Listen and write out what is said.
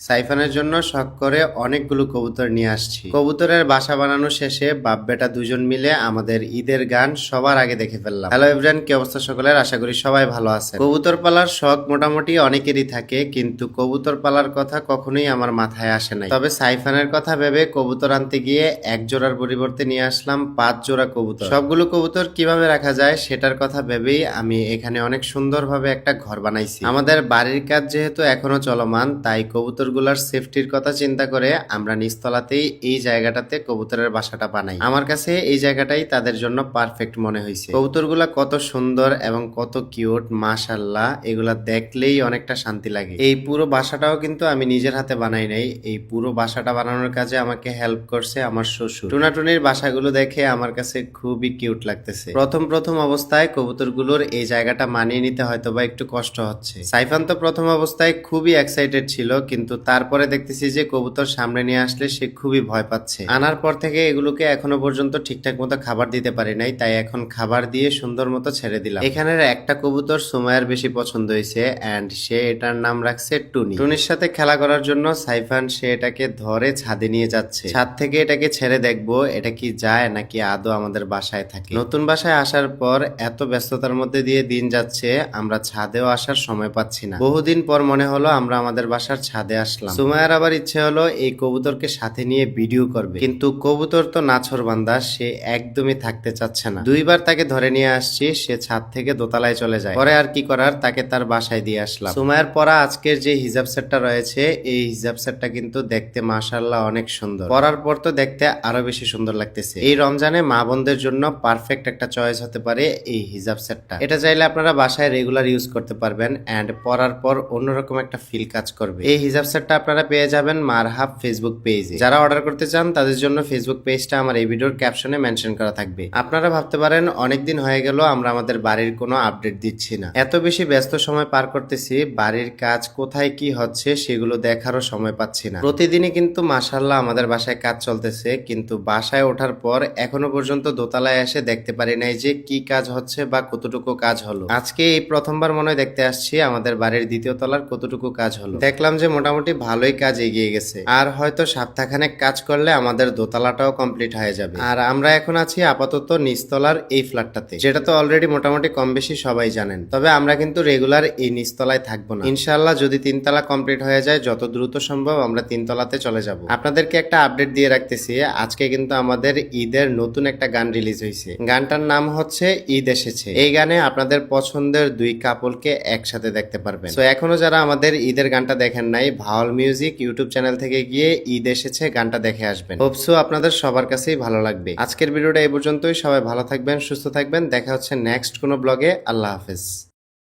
সাইফানের জন্য শখ করে অনেকগুলো কবুতর নিয়ে আসছি। কবুতরের বাসা বানানো শেষে বাপ বেটা দুজন মিলে আমাদের ঈদের গান সবার আগে দেখে ফেললাম। হ্যালো এভরিওয়ান, কি অবস্থা সকলের? আশা করি সবাই ভালো আছে। কবুতর পালার শখ মোটামুটি অনেকেরই থাকে, কিন্তু কবুতর পালার কথা কখনোই আমার মাথায় আসে নাই। তবে সাইফানের কথা ভেবে কবুতর আনতে গিয়ে এক জোড়ার পরিবর্তে নিয়ে আসলাম 5 জোড়া কবুতর। সবগুলো কবুতর কিভাবে রাখা যায় সেটার কথা ভেবেই আমি এখানে অনেক সুন্দরভাবে একটা ঘর বানাইছি। আমাদের বাড়ির কাজ যেহেতু এখনো চলমান, তাই কবুতর গুলার সেফটির কথা চিন্তা করে আমরা নিচতলাতেই এই জায়গাটাতে কবুতরের বাসাটা বানাই। আমার কাছে এই জায়গাটাই তাদের জন্য পারফেক্ট মনে হয়েছে। কবুতরগুলা কত সুন্দর এবং কত কিউট, মাশাআল্লাহ, এগুলা দেখলেই অনেকটা শান্তি লাগে। এই পুরো বাসাটাও কিন্তু আমি নিজের হাতে বানাই নাই। এই পুরো বাসাটা বানানোর কাজে আমাকে হেল্প করছে আমার শ্বশুর। টুনাটুনির বাসাগুলো দেখে আমার কাছে খুবই কিউট লাগতেছে। প্রথম অবস্থায় কবুতরগুলোর এই জায়গাটা মানিয়ে নিতে হয়তো বা একটু কষ্ট হচ্ছে। সাইফান তো প্রথম অবস্থায় খুবই এক্সাইটেড ছিল, কিন্তু তারপরে দেখতেছি যে কবুতর সামনে নিয়ে আসলে সে খুবই ভয় পাচ্ছে। আনার পর থেকে এগুলোকে এখনো পর্যন্ত ঠিকঠাক মতো খাবার দিতে পারি নাই, তাই এখন খাবার দিয়ে সুন্দর মতো ছেড়ে দিলাম। এখানের একটা কবুতর সুমাইয়ার বেশি পছন্দ হয়েছে এন্ড সে এটার নাম রাখছে টুনি। টুনির সাথে খেলা করার জন্য সাইফান সে এটাকে ধরে ছাদে নিয়ে যাচ্ছে। ছাদ থেকে এটাকে ছেড়ে দেখবো এটা কি যায় নাকি আদৌ আমাদের বাসায় থাকে। নতুন বাসায় আসার পর এত ব্যস্ততার মধ্যে দিয়ে দিন যাচ্ছে, আমরা ছাদেও আসার সময় পাচ্ছি না। বহুদিন পর মনে হলো আমরা আমাদের বাসার ছাদে আসলাম। সুমাইয়ার আবার ইচ্ছে হলো এই কবুতরকে সাথে নিয়ে ভিডিও করবে, কিন্তু কবুতর তো নাছোড়বান্দা, সে একদমই থাকতে চাচ্ছে না। দুইবার তাকে ধরে নিয়ে আসছি, সে ছাদ থেকে দোতলায় চলে যায়। পরে আর কি করার, তাকে তার বাসায় দিয়ে আসলাম। সুমাইয়ার পরা আজকের যে হিজাব সেটটা রয়েছে, এই হিজাব সেটটা কিন্তু দেখতে মাশাআল্লাহ অনেক সুন্দর। পরার পর তো দেখতে আরো বেশি সুন্দর লাগতেছে। এই রমজানে মা বোনদের জন্য পারফেক্ট একটা চয়েস হতে পারে এই হিজাব সেটটা। এটা চাইলে আপনারা বাসায় রেগুলার ইউজ করতে পারবেন এন্ড পরার পর অন্যরকম একটা ফিল কাজ করবে। এই হিজাব সেটটা আপনারা পেয়ে যাবেন মারহাব ফেসবুক পেজে। যারা অর্ডার করতে চান তাদের জন্য ফেসবুক পেজটা আমার এই ভিডিওর ক্যাপশনে মেনশন করা থাকবে। আপনারা ভাবতে পারেন অনেকদিন হয়ে গেল আমরা আমাদের বাড়ির কোনো আপডেট দিচ্ছি না। এত বেশি ব্যস্ত সময় পার করতেছি, বাড়ির কাজ কোথায় কি হচ্ছে সেগুলো দেখারও সময় পাচ্ছি না। প্রতিদিনই কিন্তু মাশাআল্লাহ আমাদের বাসায় কাজ চলতেছে, কিন্তু বাসায় ওঠার পর এখনো পর্যন্ত দোতলায় এসে দেখতে পারি নাই যে কি কাজ হচ্ছে বা কতটুকু কাজ হলো। আজকে এই প্রথমবার মনে হয় দেখতে আসছি আমাদের বাড়ির দ্বিতীয় তলার কতটুকু কাজ হলো। দেখলাম যে মোটামুটি ভালোই কাজ এগিয়ে গেছে। আর হয়তো সপ্তাহখানেক কাজ করলে আমাদের দোতলাটাও কমপ্লিট হয়ে যাবে। আর আমরা এখন আছি আপাতত নিচতলার এই ফ্ল্যাটটাতে, যেটা তো অলরেডি মোটামুটি কম বেশি সবাই জানেন। তবে আমরা কিন্তু রেগুলার এই নিচতলায় থাকবো না। ইনশাআল্লাহ যদি 3 তলা কমপ্লিট হয়ে যায়, যত দ্রুত সম্ভব আমরা 3 তলাতে চলে যাব। আপনাদেরকে একটা আপডেট দিয়ে রাখতেছি, আজকে কিন্তু আমাদের ঈদের নতুন একটা গান রিলিজ হয়েছে। গানটার নাম হচ্ছে ঈদ এসেছে। এই গানে আপনাদের পছন্দের 2 কাপলকে একসাথে দেখতে পারবেন। তো এখনো যারা আমাদের ঈদের গানটা দেখেন নাই, ভাওয়াল মিউজিক ইউটিউব চ্যানেল থেকে গিয়ে ঈদ এসেছে গানটা দেখে আসবেন। হোপসো আপনাদের সবার কাছেই ভালো লাগবে। আজকের ভিডিওটা এই পর্যন্তই। সবাই ভালো থাকবেন, সুস্থ থাকবেন। দেখা হচ্ছে নেক্সট কোনো ব্লগে। আল্লাহ হাফেজ।